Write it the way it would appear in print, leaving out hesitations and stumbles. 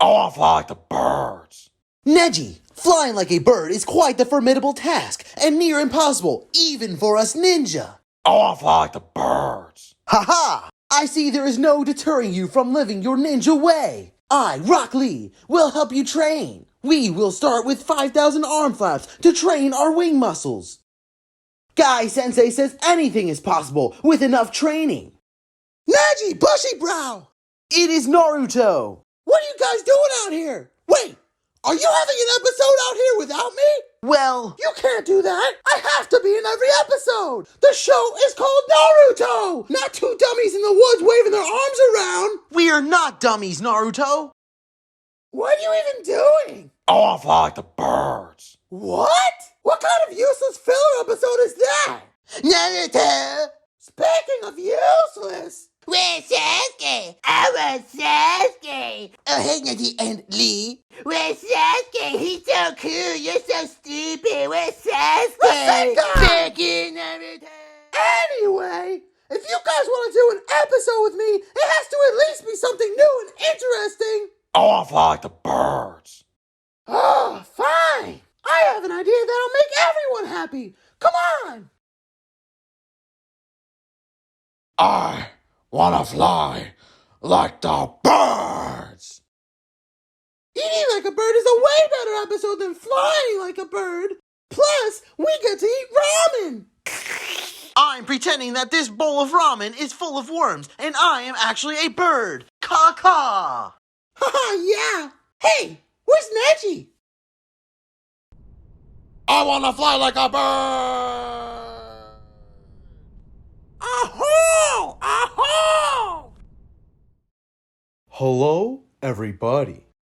I want to fly like the birds. Neji, flying like a bird is quite the formidable task, and near impossible, even for us ninja. I want to fly like the birds. Haha! I see there is no deterring you from living your ninja way. I, Rock Lee, will help you train. We will start with 5,000 arm flaps to train our wing muscles. Guy Sensei says anything is possible with enough training. Neji, bushy brow! It is Naruto! What are you guys doing out here? Wait, are you having an episode out here without me? Well, you can't do that. I have to be in every episode. The show is called Naruto, not two dummies in the woods waving their arms around. We are not dummies, Naruto. What are you even doing? I want to fly like the birds. What? What kind of useless filler episode is that? Naruto! Speaking of useless... Where's Sasuke? I want Sasuke. Oh, hey, Neji and Lee. Where's Sasuke? He's so cool. You're so stupid. Where's Sasuke? Rasengan! Freaking Naruto. Anyway, if you guys want to do an episode with me, it has to at least be something new and interesting. I want to fly like the birds. Oh, fine. I have an idea that'll make everyone happy. Come on. I want to fly like the birds. Eating like a bird is a way better episode than flying like a bird. Plus, we get to eat ramen. I'm pretending that this bowl of ramen is full of worms, and I am actually a bird. Caw-caw. Haha, yeah. Hey, where's Neji? I want to fly like a bird. Aho! Aho! Hello, everybody.